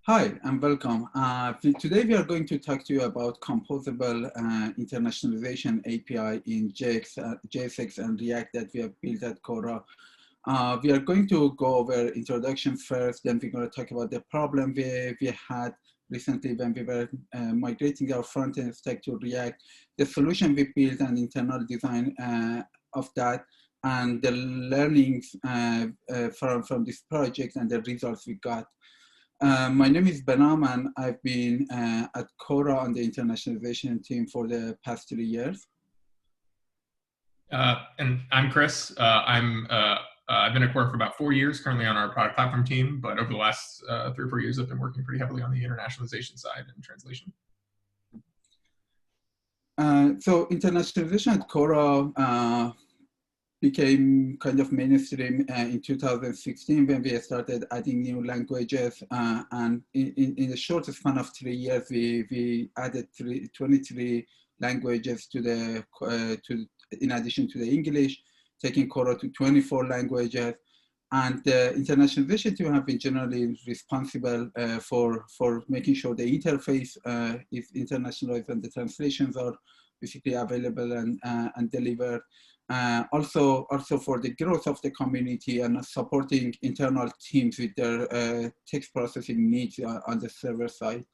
Hi, and welcome. Today we are going to talk to you about Composable internationalization API in JSX and React that we have built at Quora. We are going to go over introduction first, then we're going to talk about the problem we had recently when we were migrating our front-end stack to React, the solution we built and internal design of that, and the learnings from this project and the results we got. My name is Behnam, and I've been at Quora on the internationalization team for the past 3 years. And I'm Chris. I've been at Quora for about 4 years, currently on our product platform team, but over the last 3 or 4 years, I've been working pretty heavily on the internationalization side and translation. So internationalization at Quora became kind of mainstream in 2016 when we started adding new languages. And in the short span of 3 years, we added 23 languages in addition to the English, taking Quora to 24 languages. And the internationalization team have been generally responsible for making sure the interface is internationalized and the translations are basically available and delivered. Also for the growth of the community and supporting internal teams with their text processing needs on the server side.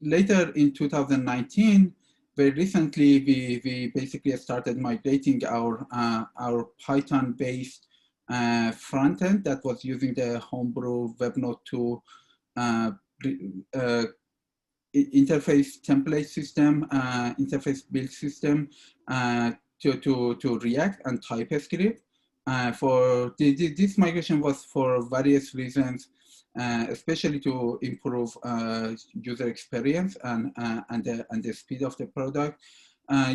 Later in 2019, very recently, we basically started migrating our Python-based front-end that was using the homebrew Web Node 2 interface template system, interface build system to React and TypeScript. For this migration was for various reasons, especially to improve user experience and the speed of the product.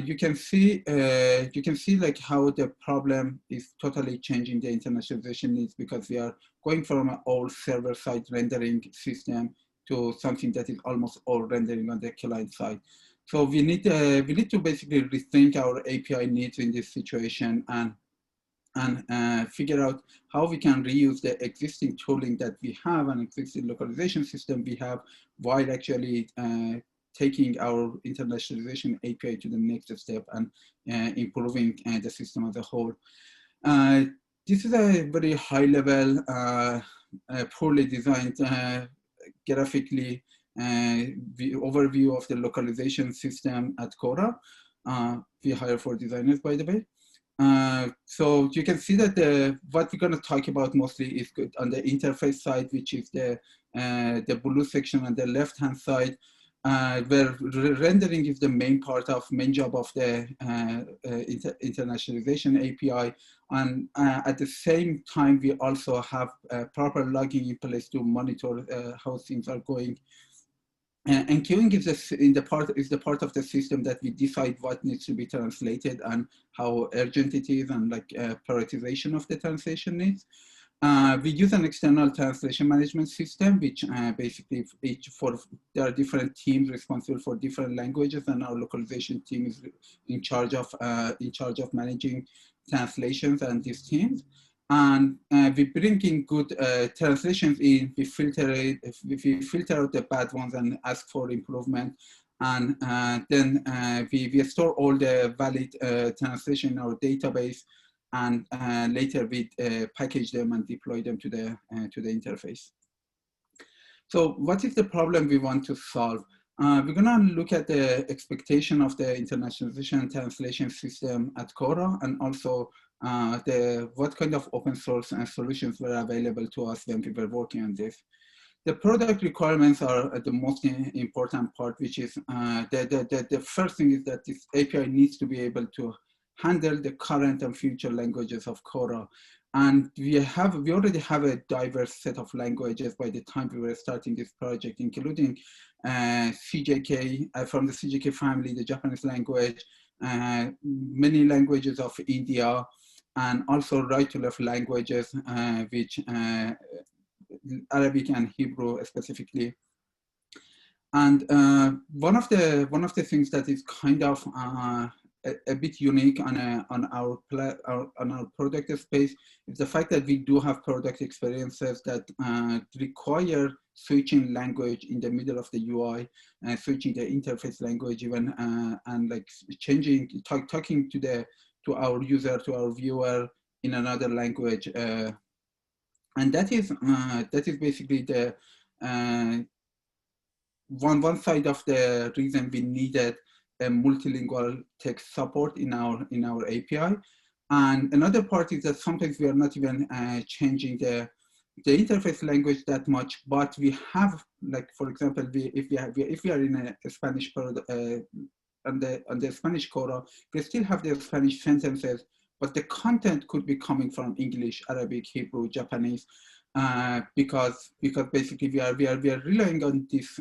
You can see like how the problem is totally changing the internationalization needs, because we are going from an old server-side rendering system to something that is almost all rendering on the client side. So we need to basically rethink our API needs in this situation and figure out how we can reuse the existing tooling that we have and existing localization system we have, while actually taking our internationalization API to the next step and improving the system as a whole. This is a very high level, poorly designed graphically the overview of the localization system at Quora. We hire for designers, by the way. So you can see that what we're going to talk about mostly is good on the interface side, which is the blue section on the left-hand side, where rendering is the main job of the internationalization API. And at the same time, we also have proper logging in place to monitor how things are going. And queuing is the part of the system that we decide what needs to be translated and how urgent it is, and like prioritization of the translation needs. We use an external translation management system, which basically there are different teams responsible for different languages, and our localization team is in charge of managing translations and these teams. And we bring in good translations in. We filter out the bad ones and ask for improvement. And then we store all the valid translation in our database. And later we package them and deploy them to the interface. So what is the problem we want to solve? We're going to look at the expectation of the internationalization and translation system at Quora, and also what kind of open source and solutions were available to us when we were working on this. The product requirements are the most important part, which is the first thing is that this API needs to be able to handle the current and future languages of Quora. And we already have a diverse set of languages by the time we were starting this project, including CJK, from the CJK family, the Japanese language, many languages of India, and also right to left languages, which Arabic and Hebrew specifically. And one of the things that is kind of a bit unique on our product space is the fact that we do have product experiences that require switching language in the middle of the UI, switching the interface language even, and like changing, talking to our user, to our viewer in another language, and that is basically the one side of the reason we needed a multilingual text support in our API. And another part is that sometimes we are not even changing the interface language that much, but we have, like, for example, if we are in a Spanish on the Spanish Quora, we still have the Spanish sentences, but the content could be coming from English, Arabic, Hebrew, Japanese, because basically we are relying on this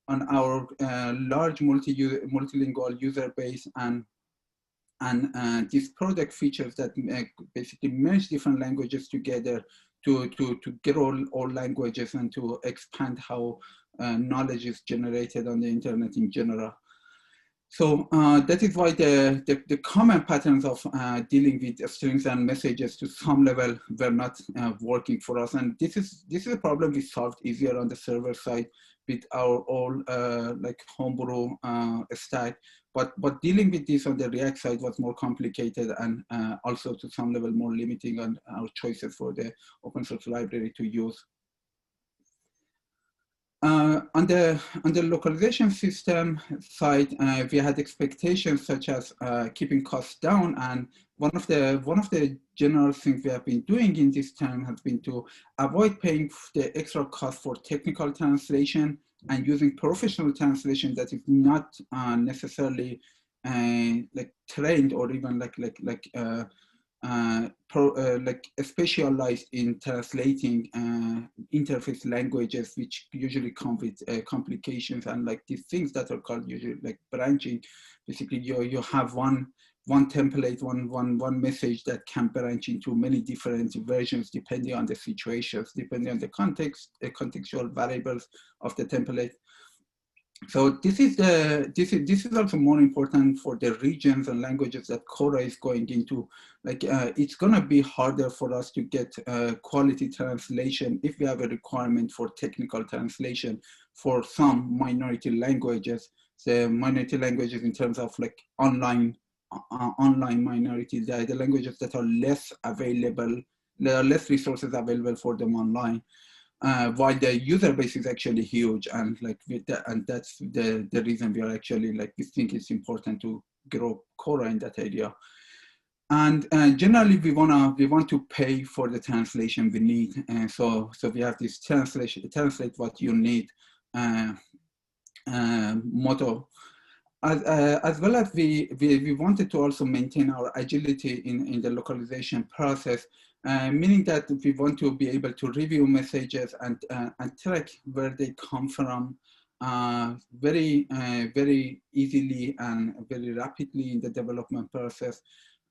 on our large multilingual user base and these product features that basically merge different languages together to get all languages and to expand how knowledge is generated on the internet in general. So that is why the common patterns of dealing with strings and messages to some level were not working for us. And this is a problem we solved easier on the server side with our old like homebrew stack. But dealing with this on the React side was more complicated and also to some level more limiting on our choices for the open source library to use. On the localization system side, we had expectations such as keeping costs down, and one of the general things we have been doing in this time has been to avoid paying the extra cost for technical translation and using professional translation that is not necessarily like trained or even like specialized in translating interface languages, which usually come with complications and like these things that are called usually like branching. Basically, you have one template, one message that can branch into many different versions depending on the situations, depending on the context, contextual variables of the template. So this is also more important for the regions and languages that Quora is going into. Like it's gonna be harder for us to get quality translation if we have a requirement for technical translation for some minority languages. The minority languages in terms of like online minorities, the languages that are less available, there are less resources available for them online. While the user base is actually huge, and like and that's the reason we are actually like we think it's important to grow Quora in that area. And generally we want to pay for the translation we need, and so we have this translate what you need motto. As well as we wanted to also maintain our agility in the localization process, meaning that we want to be able to review messages and track where they come from very easily and very rapidly in the development process,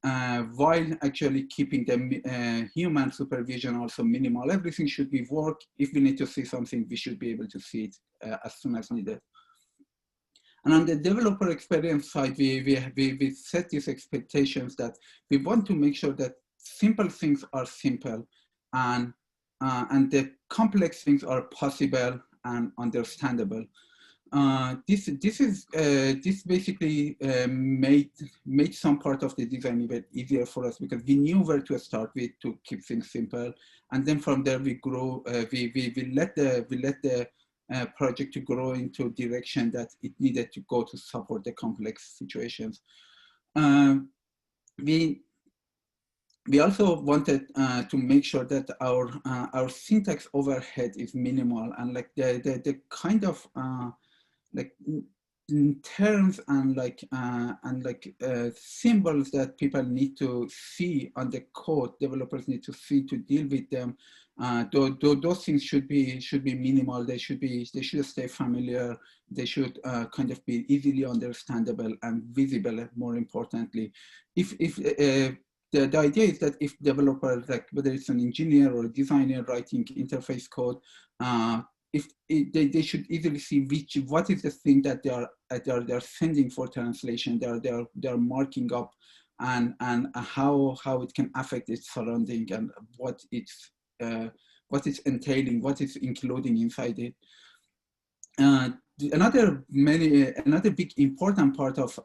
while actually keeping the human supervision also minimal. Everything should be work. If we need to see something, we should be able to see it as soon as needed. And on the developer experience side, we set these expectations that we want to make sure that simple things are simple and the complex things are possible and understandable. This basically made some part of the design even easier for us because we knew where to start with to keep things simple, and then from there we grow. We let the project to grow into a direction that it needed to go to support the complex situations. We also wanted to make sure that our syntax overhead is minimal, and like the kind of like terms and symbols that people need to see on the code, developers need to see to deal with them. Those things should be minimal. They should stay familiar. They should kind of be easily understandable and visible. More importantly, the idea is that if developers, like whether it's an engineer or a designer writing interface code, they should easily see what is the thing that they're sending for translation, they're marking up, and how it can affect its surrounding, and what it's entailing, what it's including inside it. Another big important part of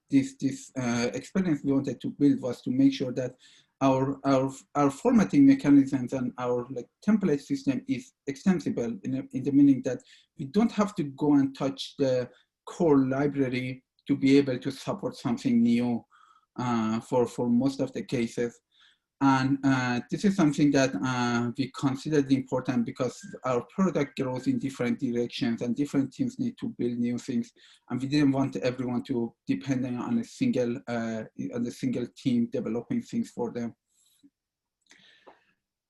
this experience we wanted to build was to make sure that our formatting mechanisms and our template system is extensible in the meaning that we don't have to go and touch the core library to be able to support something new for most of the cases. And this is something that we considered important because our product grows in different directions and different teams need to build new things. And we didn't want everyone to depend on a single team developing things for them.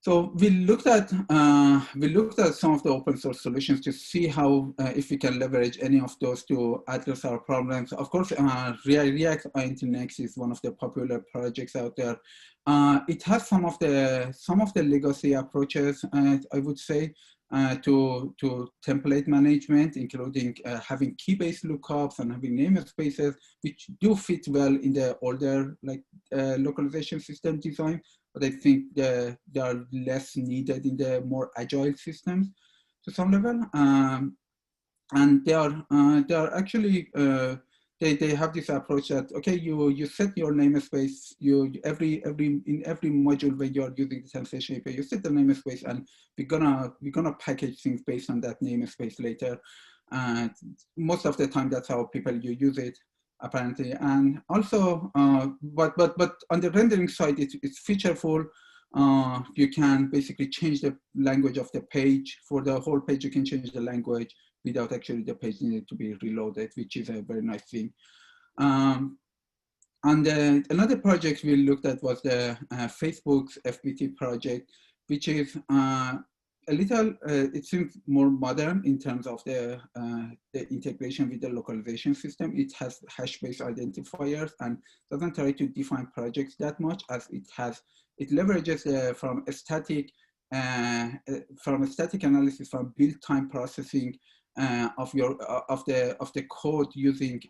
So we looked at some of the open source solutions to see how if we can leverage any of those to address our problems. Of course, React i18n is one of the popular projects out there. It has some of the legacy approaches, I would say, to template management, including having key-based lookups and having namespaces, which do fit well in the older localization system design. But I think they are less needed in the more agile systems to some level, and they are actually they have this approach that okay, you set your namespace, in every module where you are using the translation API, you set the namespace, and we're gonna package things based on that namespace later. Most of the time, that's how people use it, apparently. And also, but on the rendering side, it's featureful. You can basically change the language of the page. For the whole page, you can change the language without actually the page needed to be reloaded, which is a very nice thing. And another project we looked at was the Facebook's FBT project, which is a little, it seems more modern in terms of the integration with the localization system. It has hash-based identifiers and doesn't try to define projects that much, as it leverages from a static analysis, from build time processing of the code using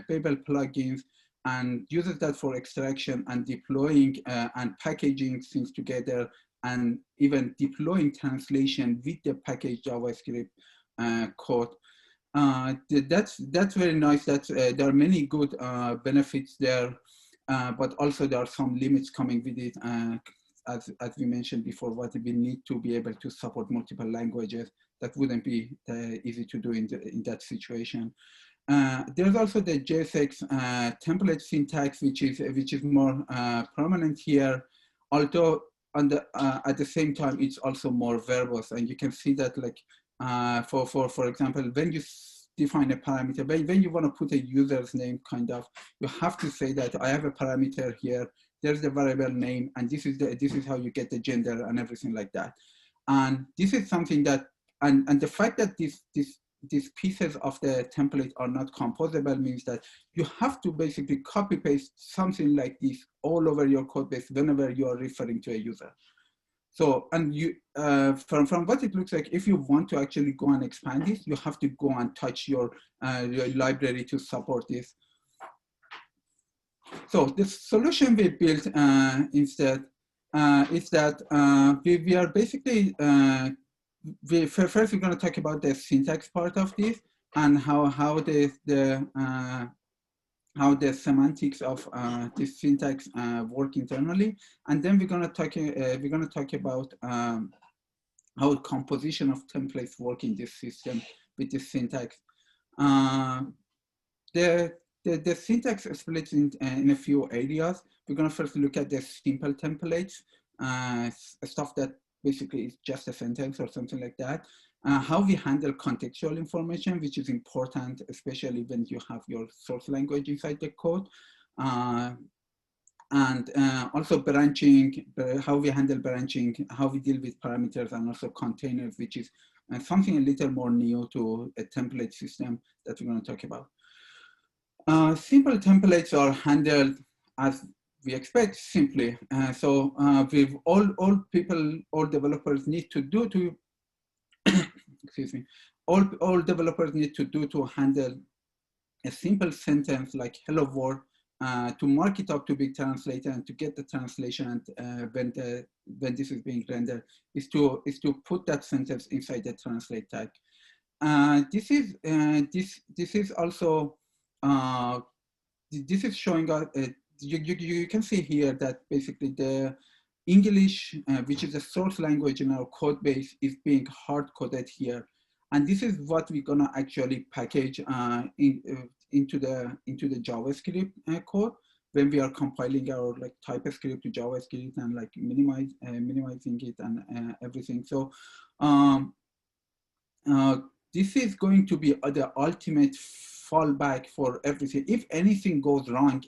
Babel plugins, and uses that for extraction and deploying and packaging things together, and even deploying translation with the packaged JavaScript code. That's very nice. There are many good benefits there, but also there are some limits coming with it. As we mentioned before, what we need to be able to support multiple languages. That wouldn't be easy to do in that situation. There's also the JSX template syntax, which is more prominent here, although at the same time it's also more verbose, and you can see that for example, when you define a parameter, when you want to put a user's name, you have to say that I have a parameter here, there's the variable name, and this is how you get the gender and everything like that. And this is something that, and the fact that these pieces of the template are not composable means that you have to basically copy paste something like this all over your code base whenever you are referring to a user. So, and you, from what it looks like, if you want to actually go and expand this, you have to go and touch your library to support this. So the solution we built instead is that we are basically, first we're going to talk about the syntax part of this and how the semantics of this syntax work internally, and then we're going to talk about how composition of templates work in this system with this syntax. The syntax splits in a few areas. We're going to first look at the simple templates, stuff that basically is just a sentence or something like that. How we handle contextual information, which is important, especially when you have your source language inside the code. And also branching, how we handle branching, how we deal with parameters, and also containers, which is something a little more new to a template system that we're going to talk about. Simple templates are handled as we expect, simply. So with all developers need to do excuse me, all developers need to do to handle a simple sentence like hello world, to mark it up to be translated and to get the translation, and when this is being rendered, is to put that sentence inside the translate tag. This is also this is showing us. You can see here that basically the English, which is the source language in our code base, is being hard coded here, and this is what we're gonna actually package into the JavaScript code when we are compiling our like TypeScript to JavaScript and like minimizing it and everything. So this is going to be the ultimate fallback for everything. If anything goes wrong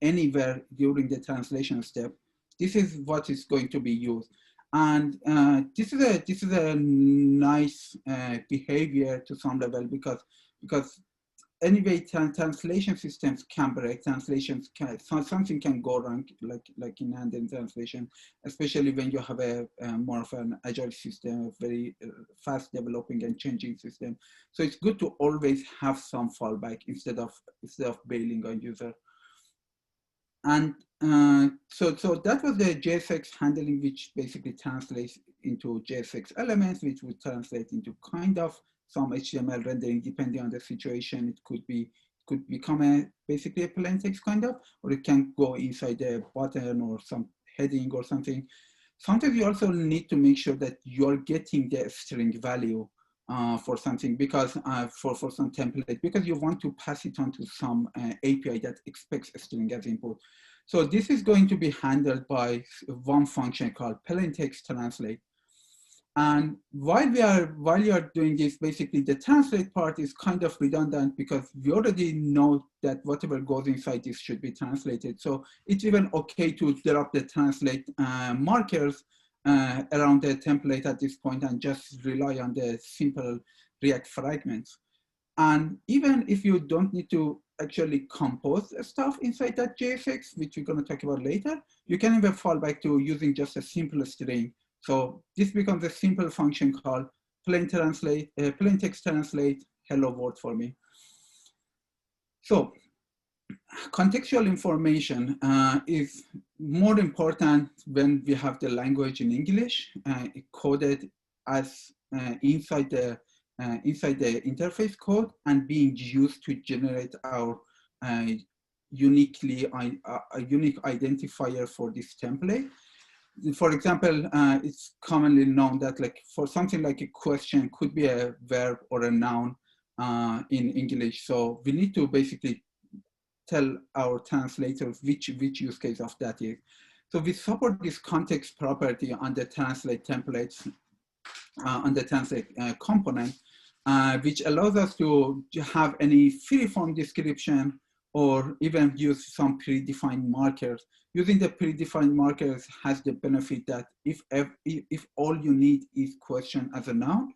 anywhere during the translation step, this is what is going to be used. And this is a nice behavior to some level, because anyway, translation systems can break. Translations can, something can go wrong, like in handling translation, especially when you have a more of an agile system, a very fast developing and changing system. So it's good to always have some fallback instead of bailing on user. And so that was the JSX handling, which basically translates into JSX elements, which would translate into kind of some HTML rendering depending on the situation. It could become basically a plain text kind of, or it can go inside a button or some heading or something. Sometimes you also need to make sure that you're getting the string value for something, because for some template, because you want to pass it on to some API that expects a string as input. So this is going to be handled by one function called plain text translate. And while you are doing this, basically the translate part is kind of redundant, because we already know that whatever goes inside this should be translated. So it's even okay to drop the translate markers around the template at this point and just rely on the simple React fragments. And even if you don't need to actually compose stuff inside that JSX, which we're going to talk about later, you can even fall back to using just a simple string. So this becomes a simple function called plain text translate hello world for me. So contextual information is more important when we have the language in English coded as inside the interface code and being used to generate our unique identifier for this template. For example, it's commonly known that like for something like a question could be a verb or a noun in English. So we need to basically tell our translators which use case of that is. So we support this context property on the translate templates, on the translate component, which allows us to have any free-form description or even use some predefined markers. Using the predefined markers has the benefit that if all you need is question as a noun,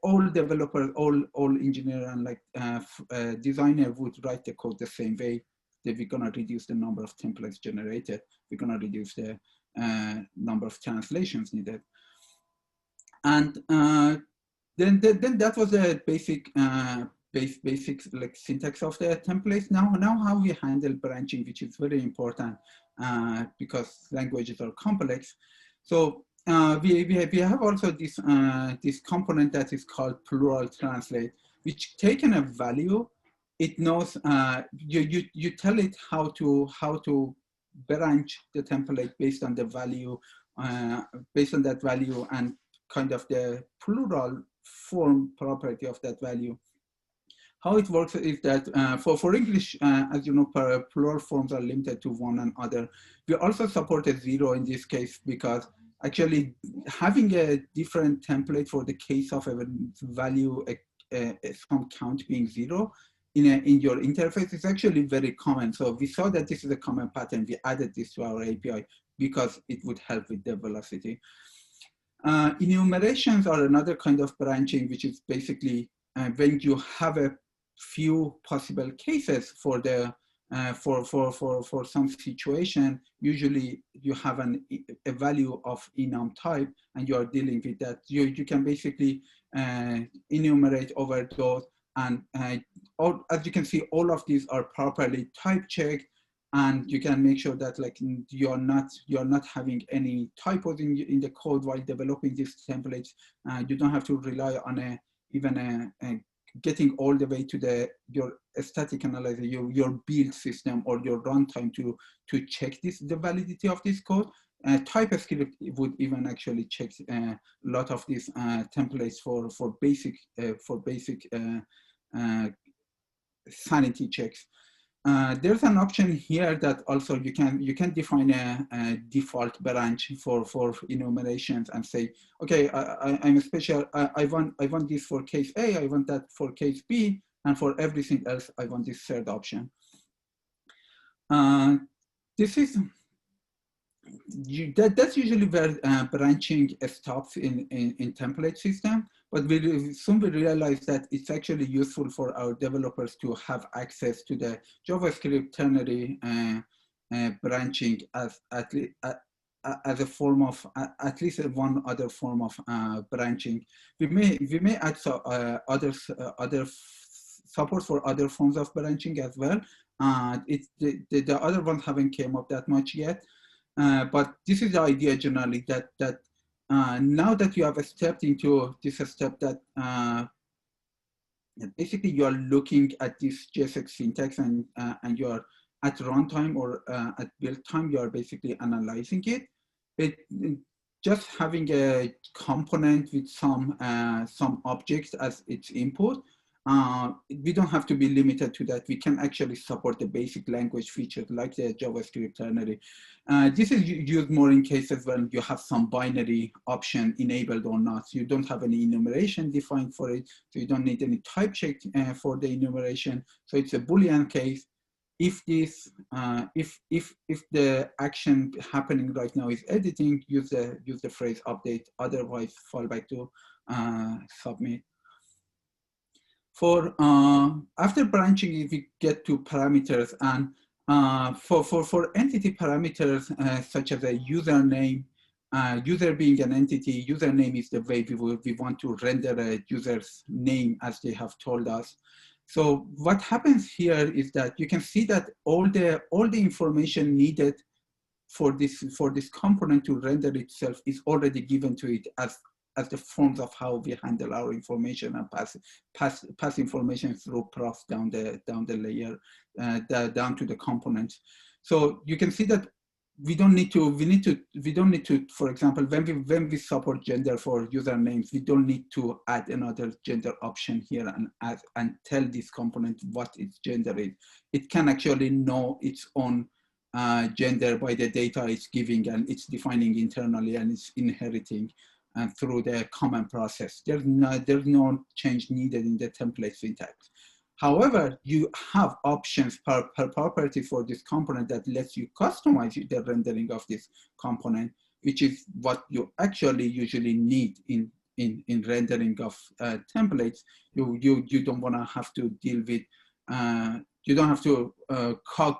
all developers, all engineer and like designer would write the code the same way. That we're gonna reduce the number of templates generated. We're gonna reduce the number of translations needed. And then that was the basic like syntax of the templates. Now how we handle branching, which is very important because languages are complex. So we have also this this component that is called plural translate, which taken a value, it knows you tell it how to branch the template based on the value, based on that value and kind of the plural form property of that value. How it works is that for English, as you know, plural forms are limited to one another. We also support a 0 in this case, because actually having a different template for the case of a value, some count being 0 in your interface is actually very common. So we saw that this is a common pattern. We added this to our API because it would help with the velocity. Enumerations are another kind of branching, which is basically when you have a few possible cases for the For some situation, usually you have a value of enum type, and you are dealing with that. You can basically enumerate over those, and as you can see, all of these are properly type checked, and you can make sure that like you're not having any typos in the code while developing these templates. You don't have to rely on even getting all the way to your static analyzer, your build system or your runtime to check the validity of this code. TypeScript would even actually check a lot of these templates for basic sanity checks. There's an option here that also you can define a default branch for enumerations and say, okay, I'm a special. I want this for case A. I want that for case B, and for everything else, I want this third option. This is that's usually where branching stops in template system. But we soon realize that it's actually useful for our developers to have access to the JavaScript ternary branching as a form of at least one other form of branching. We may add other support for other forms of branching as well. The other ones haven't came up that much yet, but this is the idea generally that now that you have stepped into this step that basically you are looking at this JSX syntax and you are at runtime or at build time, you are basically analyzing it. Just having a component with some objects as its input, we don't have to be limited to that. We can actually support the basic language features like the JavaScript ternary. This is used more in cases when you have some binary option enabled or not. You don't have any enumeration defined for it, so you don't need any type check for the enumeration. So it's a Boolean case. If this, if the action happening right now is editing, use the phrase update. Otherwise, fall back to submit. For after branching, if we get to parameters, and for entity parameters such as a username, user being an entity, username is the way we want to render a user's name as they have told us. So what happens here is that you can see that all the information needed for this component to render itself is already given to it as the forms of how we handle our information and pass information through prof down the layer, down to the components. So you can see that we don't need to, for example, when we support gender for usernames, we don't need to add another gender option here and tell this component what its gender is. It can actually know its own gender by the data it's giving, and it's defining internally, and it's inheriting through the common process. There's no change needed in the template syntax. However, you have options per property for this component that lets you customize the rendering of this component, which is what you actually usually need in rendering of templates. You don't want to have to deal with you don't have to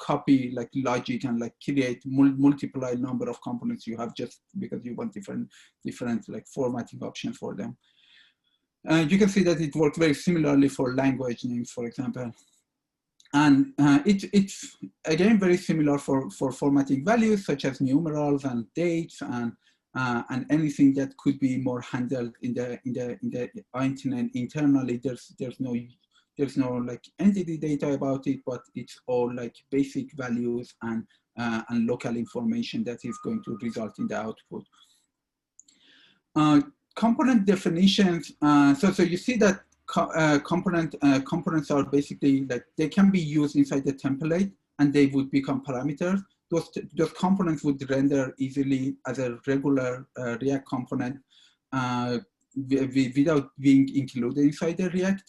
copy like logic and like create multiply number of components you have just because you want different like formatting options for them. You can see that it works very similarly for language names, for example. And it's again very similar for formatting values such as numerals and dates and anything that could be more handled in the i18n internally. There's no like entity data about it, but it's all like basic values and local information that is going to result in the output. Component definitions. So you see that components are basically like they can be used inside the template and they would become parameters. Those components would render easily as a regular React component without being included inside the React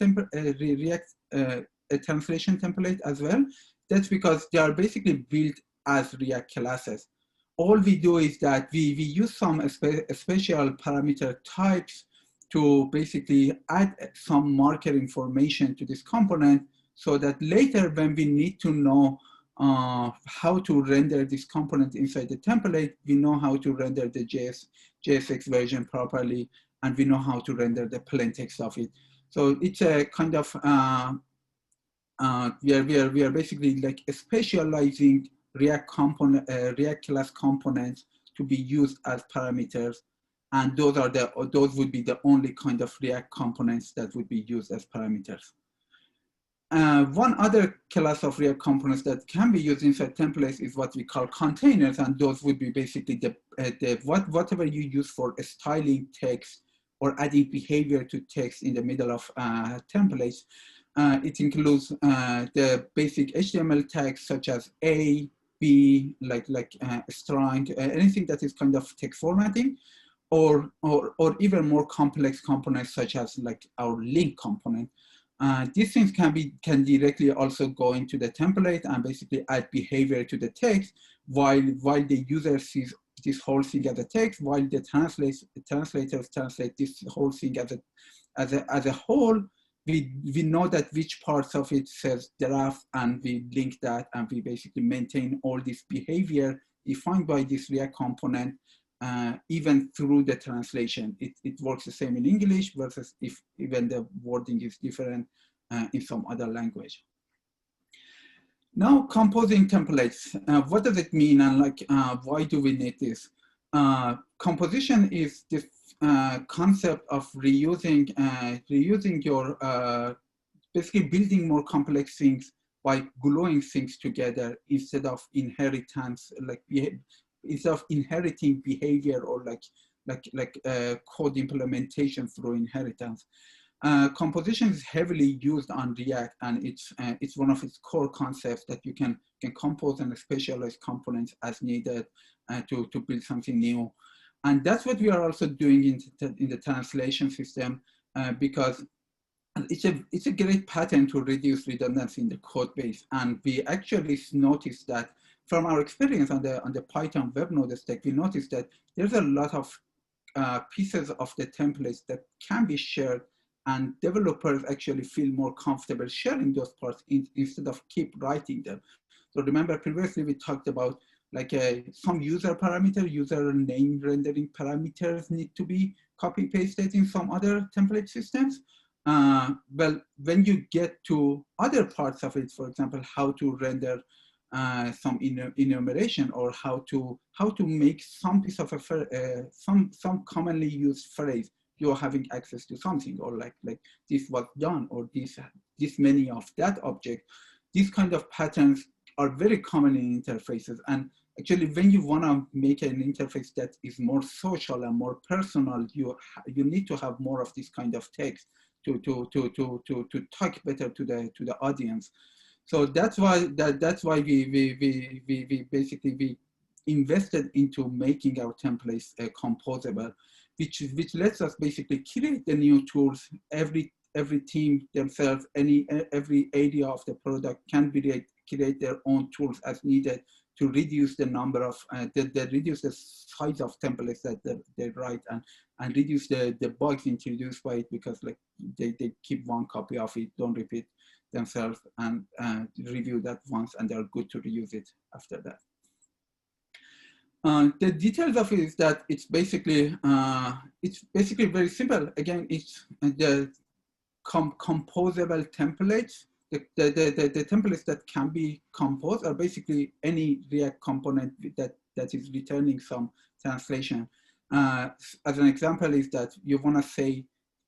translation template as well. That's because they are basically built as React classes. All we do is that we use some special parameter types to basically add some marker information to this component so that later when we need to know how to render this component inside the template. We know how to render the JSX version properly, and we know how to render the plain text of it. So it's a kind of we are basically like specializing React component, React class components to be used as parameters, and those would be the only kind of React components that would be used as parameters. One other class of React components that can be used inside templates is what we call containers, and those would be basically whatever you use for styling text or adding behavior to text in the middle of templates. It includes the basic HTML tags such as A, B, like string, anything that is kind of text formatting, or even more complex components such as like our link component. These things can directly also go into the template and basically add behavior to the text while the user sees this whole thing as a text, while the translators translate this whole thing as a whole. We know that which parts of it says draft, and we link that, and we basically maintain all this behavior defined by this React component, even through the translation. It works the same in English versus if even the wording is different in some other language. Now, composing templates. What does it mean, and like why do we need this? Composition is this concept of reusing your basically building more complex things by gluing things together instead of inheritance, instead of inheriting behavior or like code implementation through inheritance. Composition is heavily used on React, and it's one of its core concepts that you can compose and specialize components as needed to build something new. And that's what we are also doing in the translation system, because it's a great pattern to reduce redundancy in the code base. And we actually noticed that from our experience on the Python web node stack, we noticed that there's a lot of pieces of the templates that can be shared, and developers actually feel more comfortable sharing those parts instead of keep writing them. So remember previously we talked about like some user name rendering parameters need to be copy pasted in some other template systems. Well, when you get to other parts of it, for example, how to render some enumeration, or how to make some piece of a some commonly used phrase, you're having access to something, or like this was done, or this many of that object. These kind of patterns are very common in interfaces, and actually when you want to make an interface that is more social and more personal, you need to have more of this kind of text to talk better to the audience. So that's why we basically invested into making our templates composable, which lets us basically create the new tools. Every team themselves, every area of the product can create their own tools as needed to reduce the number of reduce the size of templates that they write, and reduce the bugs introduced by it, because like they keep one copy of it, don't repeat themselves, and review that once, and they're good to reuse it after that. The details of it is that it's basically very simple. Again, it's the composable templates. The templates that can be composed are basically any React component that is returning some translation. As an example is that you want to say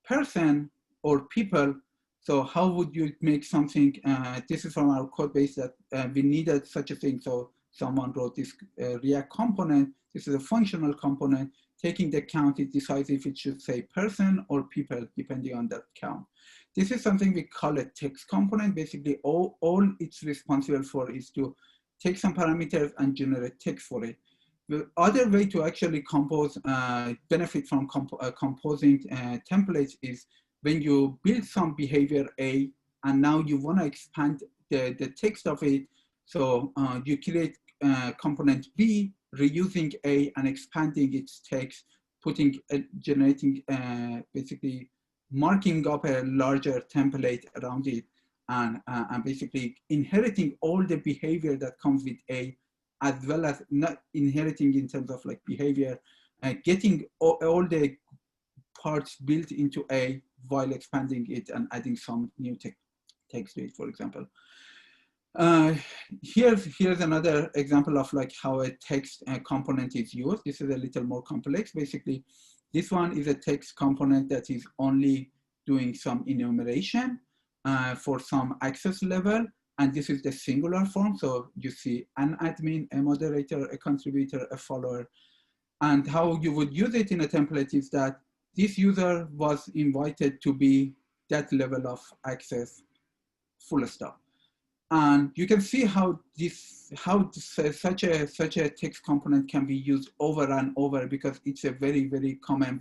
person or people. So how would you make something? This is from our code base that we needed such a thing. So someone wrote this React component. This is a functional component. Taking the count, it decides if it should say person or people, depending on that count. This is something we call a text component. Basically, all it's responsible for is to take some parameters and generate text for it. The other way to actually compose, benefit from composing templates is when you build some behavior A, and now you want to expand the text of it. So you create component B, reusing A and expanding its text, generating basically marking up a larger template around it. and basically inheriting all the behavior that comes with A, as well as not inheriting in terms of like behavior, getting all the parts built into A while expanding it and adding some new text to it, for example. Here's another example of like how a text component is used. This is a little more complex. Basically, this one is a text component that is only doing some enumeration for some access level. And this is the singular form. So you see an admin, a moderator, a contributor, a follower. And how you would use it in a template is that this user was invited to be that level of access, full stop. And you can see how such a text component can be used over and over, because it's a very, very common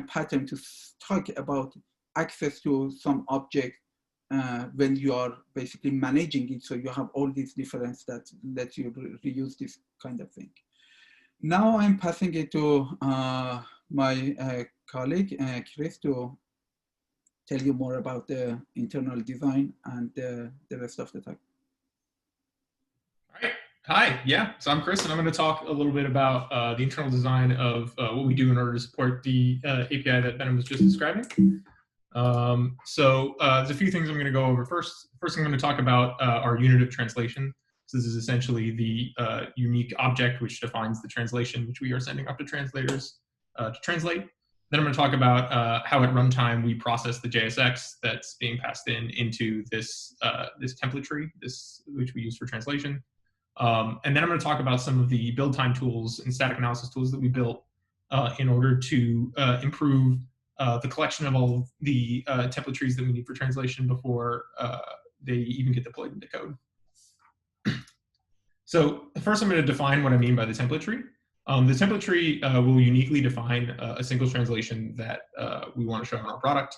pattern to talk about access to some object when you are basically managing it. So you have all these differences that let you reuse this kind of thing. Now I'm passing it to my colleague, Chris, to tell you more about the internal design and the rest of the talk. All right. Hi. Yeah. So I'm Chris, and I'm going to talk a little bit about the internal design of what we do in order to support the API that Behnam was just describing. There's a few things I'm going to go over. First, I'm going to talk about our unit of translation. So this is essentially the unique object which defines the translation which we are sending up to translators to translate. Then I'm going to talk about how at runtime we process the JSX that's being passed into this this template tree, which we use for translation. And then I'm going to talk about some of the build time tools and static analysis tools that we built in order to improve the collection of all of the template trees that we need for translation before they even get deployed into code. So first I'm going to define what I mean by the template tree. The template tree will uniquely define a single translation that we want to show in our product.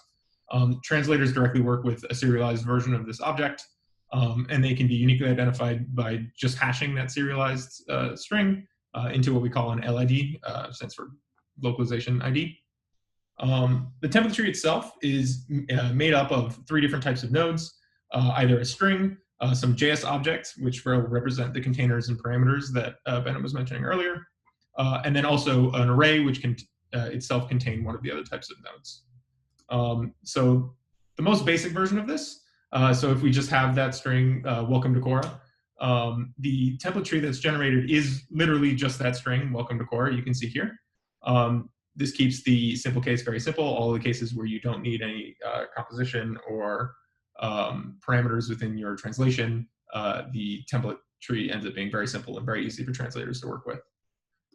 Translators directly work with a serialized version of this object, and they can be uniquely identified by just hashing that serialized string into what we call an LID, stands for localization ID. The template tree itself is made up of 3 different types of nodes, either a string, some JS objects, which will represent the containers and parameters that Behnam was mentioning earlier, and then also an array, which can itself contain one of the other types of nodes. So the most basic version of this, so if we just have that string, welcome to Quora, the template tree that's generated is literally just that string, welcome to Quora, you can see here. This keeps the simple case very simple. All the cases where you don't need any composition or parameters within your translation, the template tree ends up being very simple and very easy for translators to work with.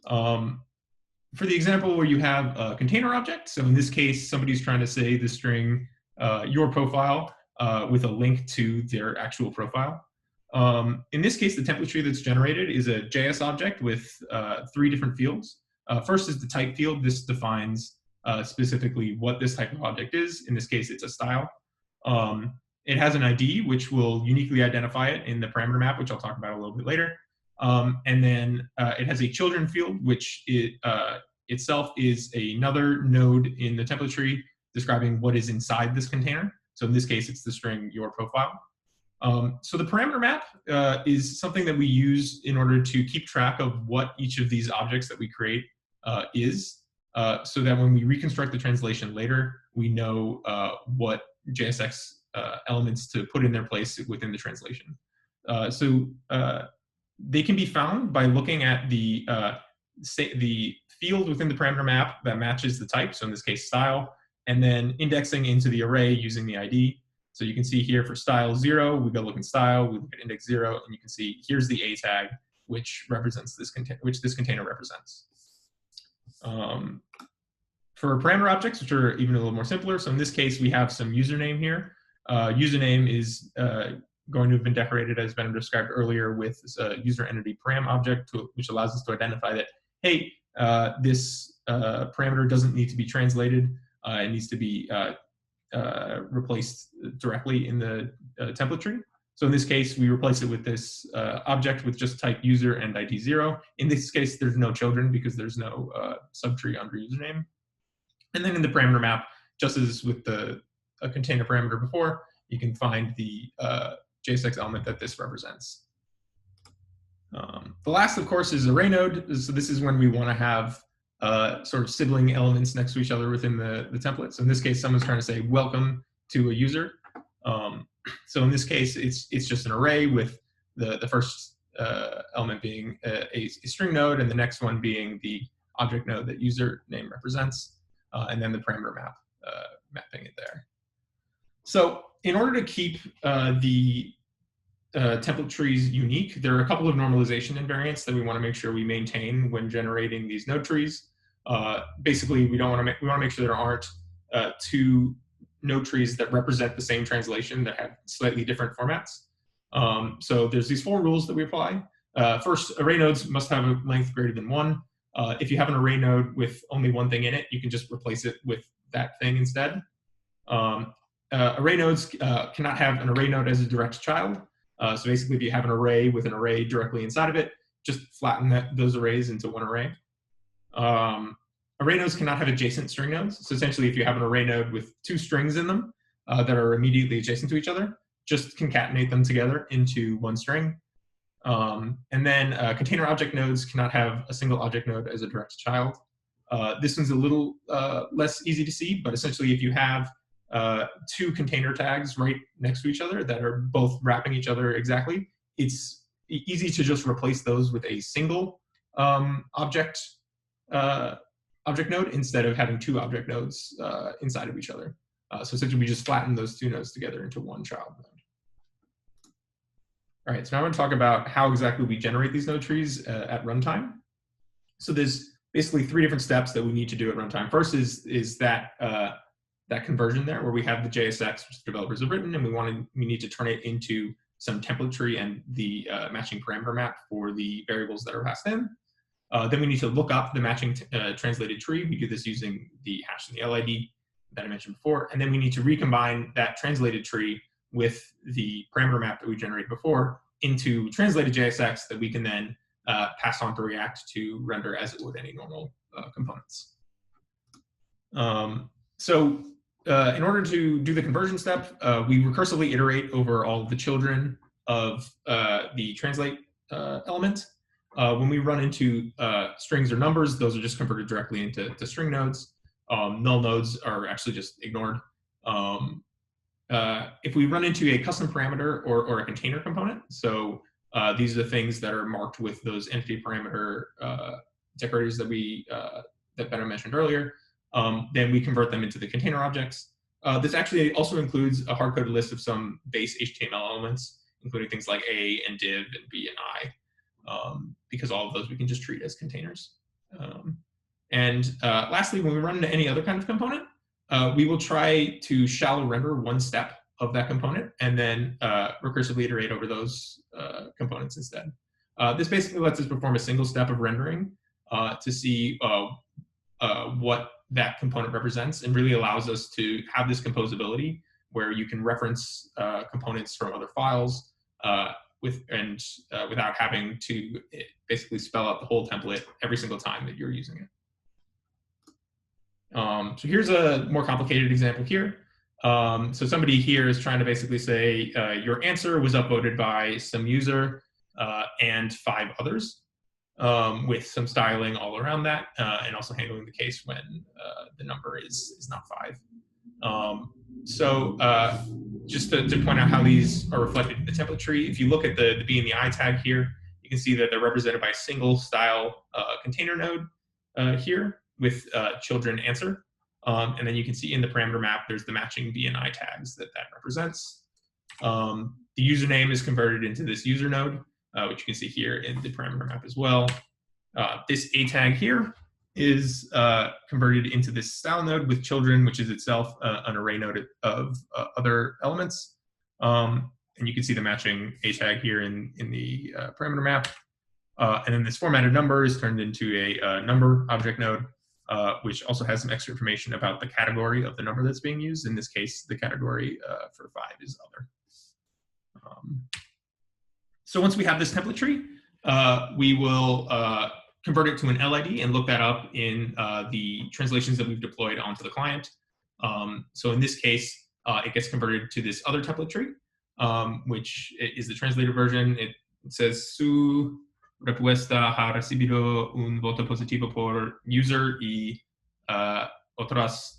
For the example where you have a container object, so in this case, somebody's trying to say the string your profile with a link to their actual profile. In this case, the template tree that's generated is a JS object with 3 different fields. First is the type field. This defines specifically what this type of object is. In this case, it's a style. It has an ID, which will uniquely identify it in the parameter map, which I'll talk about a little bit later. And then it has a children field, which itself is another node in the template tree describing what is inside this container. So in this case, it's the string your profile. So the parameter map is something that we use in order to keep track of what each of these objects that we create is, so that when we reconstruct the translation later, we know what JSX elements to put in their place within the translation. They can be found by looking at the field within the parameter map that matches the type, so in this case style, and then indexing into the array using the ID. So you can see here for style 0, we go look in style, we look at index 0, and you can see here's the A tag, which represents this container represents. For parameter objects, which are even a little more simpler, so in this case we have some username here. Username is going to have been decorated, as Behnam described earlier, with user entity param object, which allows us to identify that, hey, this parameter doesn't need to be translated. It needs to be replaced directly in the template tree. So in this case, we replace it with this object with just type user and ID 0. In this case, there's no children because there's no subtree under username. And then in the parameter map, just as with the container parameter before, you can find the JSX element that this represents. The last, of course, is array node. So this is when we want to have sort of sibling elements next to each other within the template. So in this case, someone's trying to say welcome to a user. So in this case, it's just an array with the first element being a string node, and the next one being the object node that user name represents, and then the parameter mapping it there. So in order to keep the template trees unique, there are a couple of normalization invariants that we want to make sure we maintain when generating these node trees. Basically, we want to make sure there aren't two node trees that represent the same translation that have slightly different formats. So there's these 4 rules that we apply. First, array nodes must have a length greater than 1. If you have an array node with only one thing in it, you can just replace it with that thing instead. Array nodes cannot have an array node as a direct child. So basically, if you have an array with an array directly inside of it, just flatten those arrays into one array. Array nodes cannot have adjacent string nodes. So essentially, if you have an array node with 2 strings in them that are immediately adjacent to each other, just concatenate them together into one string. And then container object nodes cannot have a single object node as a direct child. This one's a little less easy to see, but essentially, if you have 2 container tags right next to each other that are both wrapping each other exactly, it's easy to just replace those with a single object node instead of having 2 object nodes inside of each other. So essentially, we just flatten those 2 nodes together into one child node. All right, so now I'm going to talk about how exactly we generate these node trees at runtime. So there's basically 3 different steps that we need to do at runtime. First is that that conversion there, where we have the JSX, which developers have written, and we need to turn it into some template tree and the matching parameter map for the variables that are passed in. Then we need to look up the matching translated tree. We do this using the hash and the LID that I mentioned before. And then we need to recombine that translated tree with the parameter map that we generated before into translated JSX that we can then pass on to React to render as it would any normal components. In order to do the conversion step, we recursively iterate over all the children of the translate element. When we run into strings or numbers, those are just converted directly into string nodes. Null nodes are actually just ignored. If we run into a custom parameter or a container component, so these are the things that are marked with those entity parameter decorators that Behnam mentioned earlier, then we convert them into the container objects. This actually also includes a hard-coded list of some base HTML elements, including things like A and div and B and I, because all of those we can just treat as containers. Lastly, when we run into any other kind of component, we will try to shallow render one step of that component and then recursively iterate over those components instead. This basically lets us perform a single step of rendering to see what that component represents, and really allows us to have this composability where you can reference components from other files without having to basically spell out the whole template every single time that you're using it. So here's a more complicated example here. So somebody here is trying to basically say your answer was upvoted by some user and 5 others, with some styling all around that, and also handling the case when the number is not 5. Just to point out how these are reflected in the template tree, if you look at the B and the I tag here, you can see that they're represented by a single style container node here with children answer. And then you can see in the parameter map, there's the matching B and I tags that represents. The username is converted into this user node, which you can see here in the parameter map as well. This A tag here is converted into this style node with children, which is itself an array node of other elements. And you can see the matching A tag here in the parameter map. And then this formatted number is turned into a number object node, which also has some extra information about the category of the number that's being used. In this case, the category for 5 is other. So once we have this template tree, we will convert it to an LID and look that up in the translations that we've deployed onto the client. So in this case, it gets converted to this other template tree, which is the translated version. It says su respuesta ha recibido un voto positivo por user y otras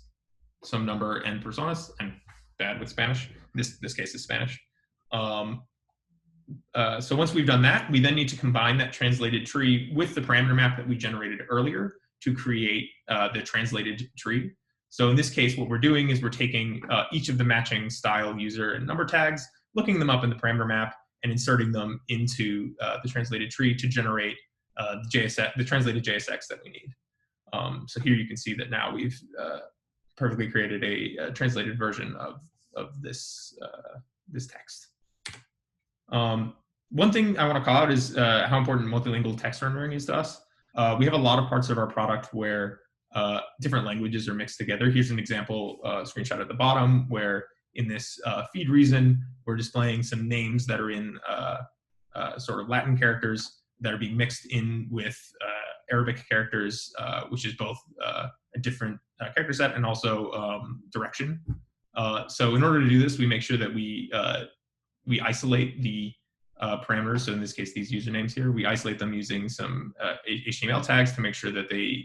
some number and personas. I'm bad with Spanish. This case is Spanish. So once we've done that, we then need to combine that translated tree with the parameter map that we generated earlier to create the translated tree. So in this case, what we're doing is we're taking each of the matching style, user, and number tags, looking them up in the parameter map, and inserting them into the translated tree to generate the translated JSX that we need. So here you can see that now we've perfectly created a translated version of this this text. One thing I want to call out is how important multilingual text rendering is to us. We have a lot of parts of our product where different languages are mixed together. Here's an example screenshot at the bottom where in this feed reason, we're displaying some names that are in sort of Latin characters that are being mixed in with Arabic characters, which is both a different character set and also direction. So in order to do this, we make sure that we isolate the parameters. So in this case, these usernames here, we isolate them using some HTML tags to make sure that they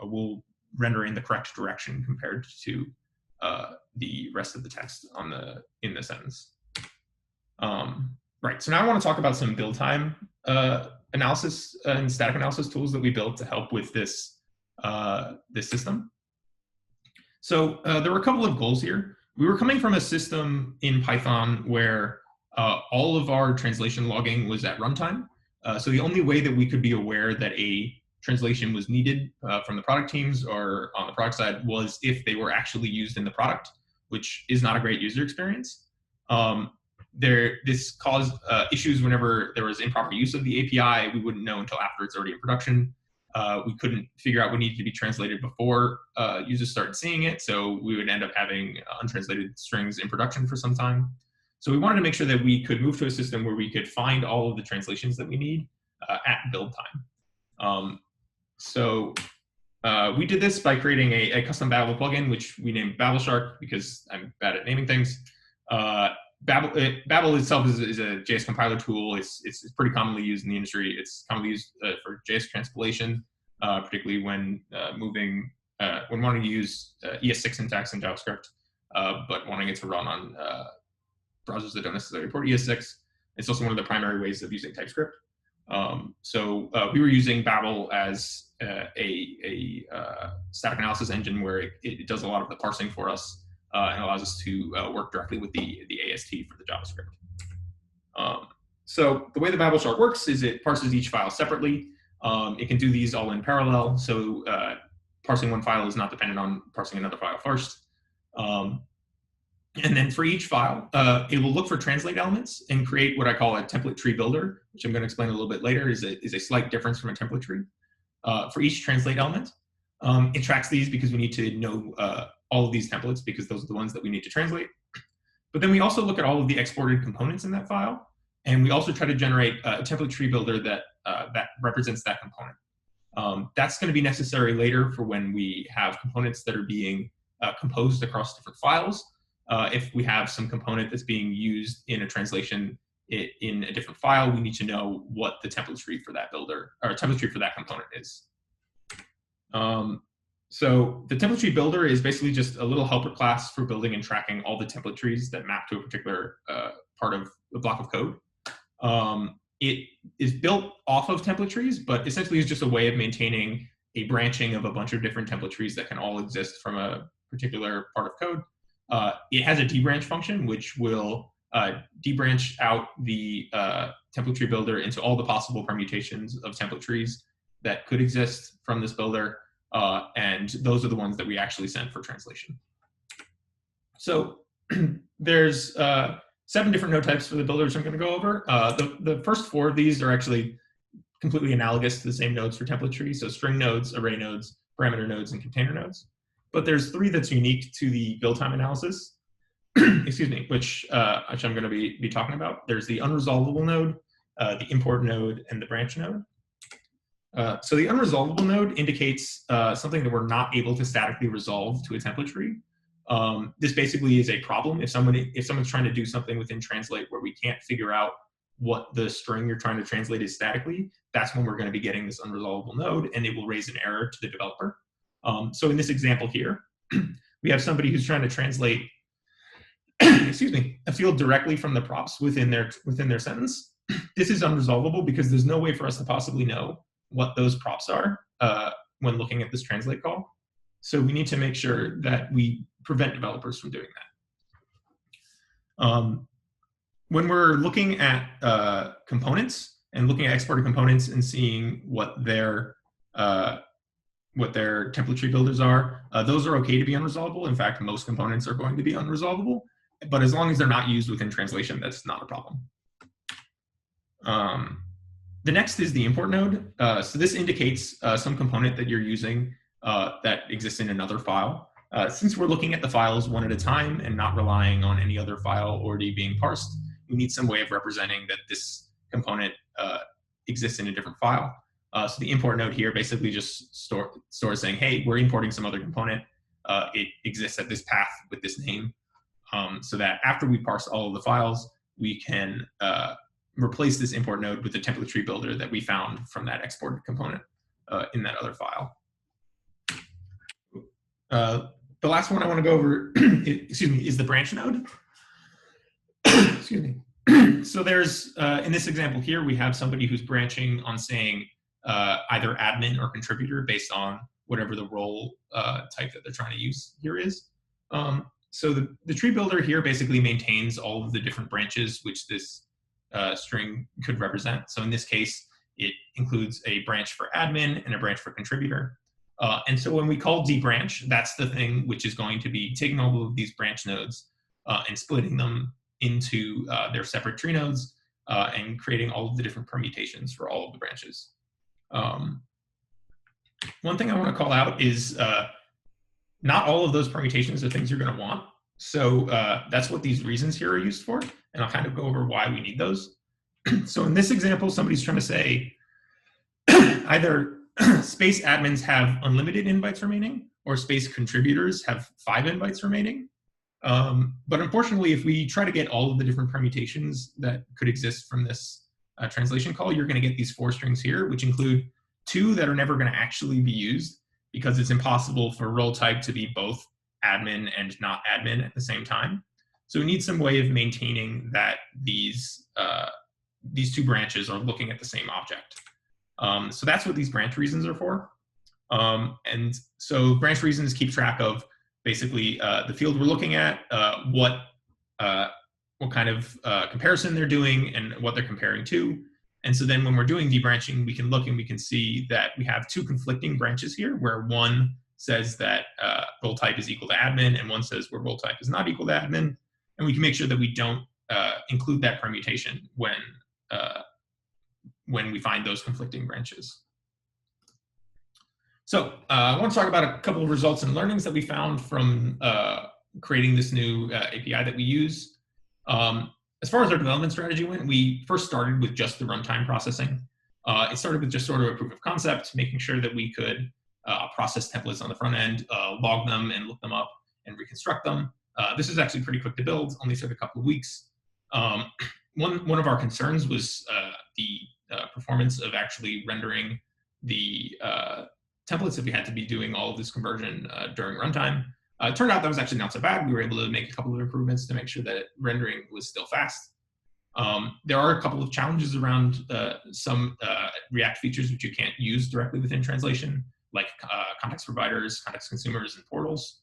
will render in the correct direction compared to the rest of the text in the sentence. Right, so now I want to talk about some build time analysis and static analysis tools that we built to help with this, this system. So there were a couple of goals here. We were coming from a system in Python where all of our translation logging was at runtime. So the only way that we could be aware that a translation was needed from the product teams or on the product side was if they were actually used in the product, which is not a great user experience. This caused issues whenever there was improper use of the API. We wouldn't know until after it's already in production. We couldn't figure out what needed to be translated before users started seeing it, so we would end up having untranslated strings in production for some time. So we wanted to make sure that we could move to a system where we could find all of the translations that we need at build time. So we did this by creating a custom Babel plugin, which we named Babel Shark because I'm bad at naming things. Babel itself is a JS compiler tool. It's pretty commonly used in the industry. It's commonly used for JS transpilation, particularly when when wanting to use ES6 syntax in JavaScript, but wanting it to run on browsers that don't necessarily support ES6. It's also one of the primary ways of using TypeScript. So we were using Babel as a static analysis engine where it does a lot of the parsing for us and allows us to work directly with the AST for the JavaScript. So the way the Babel Shark works is it parses each file separately. It can do these all in parallel. So parsing one file is not dependent on parsing another file first. And then for each file, it will look for translate elements and create what I call a template tree builder, which I'm going to explain a little bit later is a slight difference from a template tree. For each translate element, it tracks these because we need to know all of these templates because those are the ones that we need to translate. But then we also look at all of the exported components in that file, and we also try to generate a template tree builder that represents that component. That's going to be necessary later for when we have components that are being composed across different files. If we have some component that's being used in a translation in a different file, we need to know what the template tree for that builder or template tree for that component is. So the template tree builder is basically just a little helper class for building and tracking all the template trees that map to a particular part of the block of code. It is built off of template trees, but essentially is just a way of maintaining a branching of a bunch of different template trees that can all exist from a particular part of code. It has a debranch function, which will debranch out the template tree builder into all the possible permutations of template trees that could exist from this builder. And those are the ones that we actually send for translation. So there's 7 different node types for the builders I'm going to go over. The first 4 of these are actually completely analogous to the same nodes for template trees. So string nodes, array nodes, parameter nodes, and container nodes. But there's 3 that's unique to the build time analysis, excuse me, which I'm going to be talking about. There's the unresolvable node, the import node, and the branch node. So the unresolvable node indicates something that we're not able to statically resolve to a template tree. This basically is a problem. If someone's trying to do something within Translate where we can't figure out what the string you're trying to translate is statically, that's when we're going to be getting this unresolvable node, and it will raise an error to the developer. So in this example here, we have somebody who's trying to translate excuse me, a field directly from the props within their sentence. This is unresolvable because there's no way for us to possibly know what those props are when looking at this translate call. So we need to make sure that we prevent developers from doing that. When we're looking at components and looking at exported components and seeing what their template tree builders are, those are okay to be unresolvable. In fact, most components are going to be unresolvable, but as long as they're not used within translation, that's not a problem. The next is the import node. So this indicates some component that you're using that exists in another file. Since we're looking at the files one at a time and not relying on any other file already being parsed, we need some way of representing that this component exists in a different file. So the import node here basically just stores saying, hey, we're importing some other component. It exists at this path with this name, so that after we parse all of the files, we can replace this import node with the template tree builder that we found from that exported component in that other file. The last one I want to go over, excuse me, is the branch node. Excuse me. So there's, in this example here, we have somebody who's branching on saying either admin or contributor based on whatever the role type that they're trying to use here is. So the tree builder here basically maintains all of the different branches which this string could represent. So in this case, it includes a branch for admin and a branch for contributor. And so when we call dbranch, that's the thing which is going to be taking all of these branch nodes and splitting them into their separate tree nodes and creating all of the different permutations for all of the branches. One thing I want to call out is not all of those permutations are things you're going to want. So that's what these reasons here are used for. And I'll kind of go over why we need those. So in this example, somebody's trying to say either space admins have unlimited invites remaining or space contributors have 5 invites remaining. But unfortunately, if we try to get all of the different permutations that could exist from this translation call, you're going to get these 4 strings here, which include 2 that are never going to actually be used because it's impossible for role type to be both admin and not admin at the same time. So we need some way of maintaining that these 2 branches are looking at the same object. So that's what these branch reasons are for. And so branch reasons keep track of basically the field we're looking at, what kind of comparison they're doing and what they're comparing to. And so then when we're doing debranching, we can look and we can see that we have 2 conflicting branches here where one says that role type is equal to admin and one says where role type is not equal to admin. And we can make sure that we don't include that permutation when we find those conflicting branches. So I want to talk about a couple of results and learnings that we found from creating this new API that we use. As far as our development strategy went, we first started with just the runtime processing. It started with just sort of a proof of concept, making sure that we could process templates on the front end, log them and look them up and reconstruct them. This is actually pretty quick to build, only took a couple of weeks. One of our concerns was the performance of actually rendering the templates that we had to be doing all of this conversion during runtime. It turned out that was actually not so bad. We were able to make a couple of improvements to make sure that rendering was still fast. There are a couple of challenges around some React features which you can't use directly within translation, like context providers, context consumers, and portals.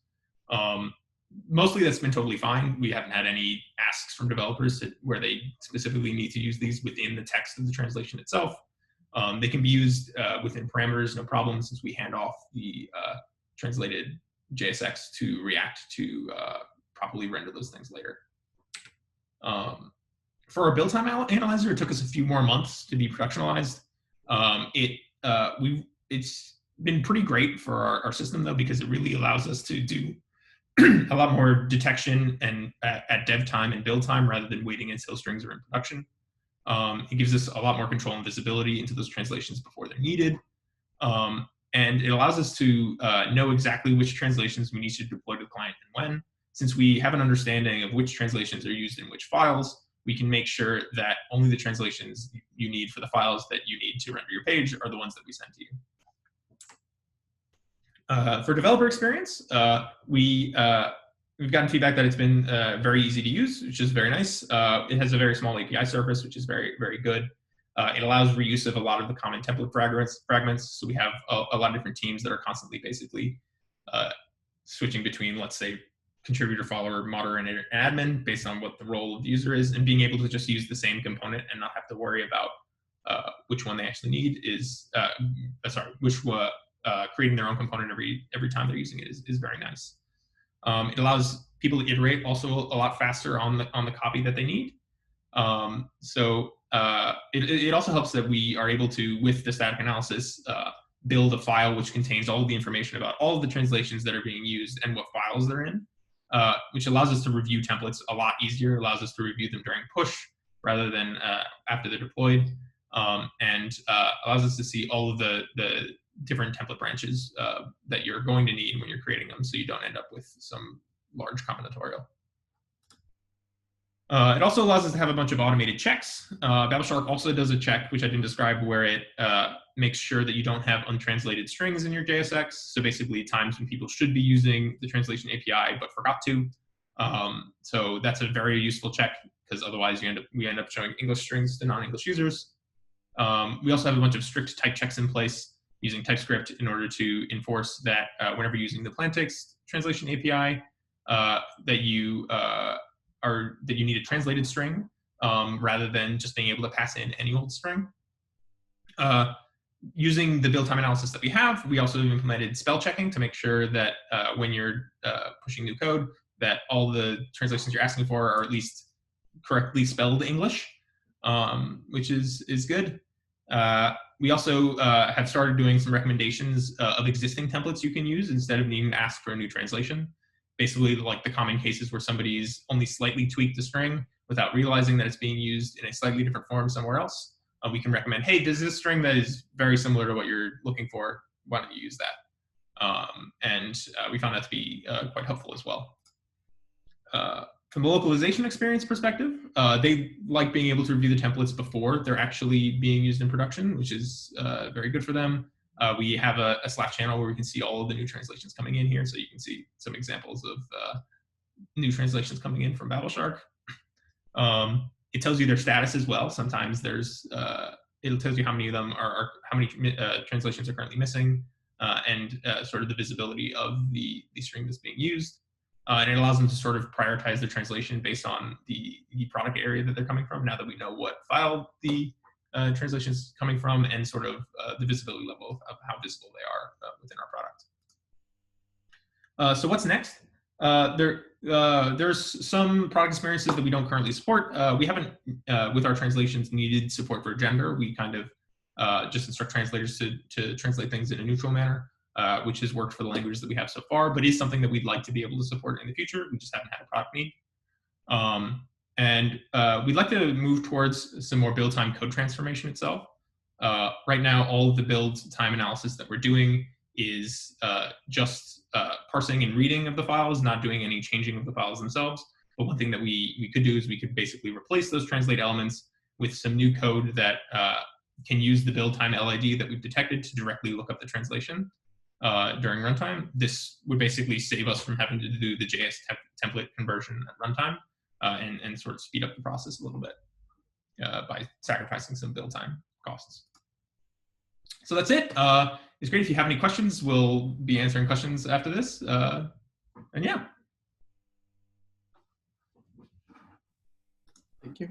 Mostly that's been totally fine. We haven't had any asks from developers where they specifically need to use these within the text of the translation itself. They can be used within parameters, no problem, since we hand off the translated JSX to React to properly render those things later. For our build time analyzer, it took us a few more months to be productionalized. It's been pretty great for our system, though, because it really allows us to do a lot more detection and at dev time and build time rather than waiting until strings are in production. It gives us a lot more control and visibility into those translations before they're needed. And it allows us to know exactly which translations we need to deploy to the client and when. since we have an understanding of which translations are used in which files, we can make sure that only the translations you need for the files that you need to render your page are the ones that we send to you. For developer experience, we've gotten feedback that it's been very easy to use, which is very nice. It has a very small API surface, which is very, very good. It allows reuse of a lot of the common template fragments. So we have a lot of different teams that are constantly basically switching between, let's say, contributor, follower, moderator, and admin based on what the role of the user is, and being able to just use the same component and not have to worry about which one they actually need is, creating their own component every time they're using it is very nice. It allows people to iterate also a lot faster on the copy that they need. It also helps that we are able to, with the static analysis, build a file which contains all of the information about all of the translations that are being used and what files they're in, which allows us to review templates a lot easier, allows us to review them during push rather than after they're deployed, and allows us to see all of the different template branches that you're going to need when you're creating them, so you don't end up with some large combinatorial. It also allows us to have a bunch of automated checks. Babelshark also does a check, which I didn't describe, where it makes sure that you don't have untranslated strings in your JSX. So basically times when people should be using the translation API but forgot to. So that's a very useful check, because otherwise we end up showing English strings to non-English users. We also have a bunch of strict type checks in place using TypeScript in order to enforce that whenever using the plain text translation API, that you need a translated string rather than just being able to pass in any old string. Using the build time analysis that we have, we also implemented spell checking to make sure that when you're pushing new code, that all the translations you're asking for are at least correctly spelled English, which is good. We also have started doing some recommendations of existing templates you can use instead of needing to ask for a new translation. Basically, like the common cases where somebody's only slightly tweaked the string without realizing that it's being used in a slightly different form somewhere else. We can recommend, hey, there's this string that is very similar to what you're looking for. Why don't you use that? We found that to be quite helpful as well. From the localization experience perspective, they like being able to review the templates before they're actually being used in production, which is very good for them. We have a Slack channel where we can see all of the new translations coming in here, so you can see some examples of new translations coming in from Babelshark. It tells you their status as well. Sometimes it tells you how many of them how many translations are currently missing, and sort of the visibility of the string that's being used. And it allows them to sort of prioritize their translation based on the product area that they're coming from, now that we know what file the translation is coming from, and sort of the visibility level of how visible they are within our product. So what's next? There's some product experiences that we don't currently support. We haven't, with our translations, needed support for gender. We kind of just instruct translators to translate things in a neutral manner, which has worked for the languages that we have so far, but is something that we'd like to be able to support in the future. We just haven't had a product need. We'd like to move towards some more build time code transformation itself. Right now, all of the build time analysis that we're doing is just parsing and reading of the files, not doing any changing of the files themselves. But one thing that we could do is we could basically replace those translate elements with some new code that can use the build time LID that we've detected to directly look up the translation during runtime. This would basically save us from having to do the JS template conversion at runtime and sort of speed up the process a little bit by sacrificing some build time costs. So that's it. It's great if you have any questions. We'll be answering questions after this. And yeah. Thank you.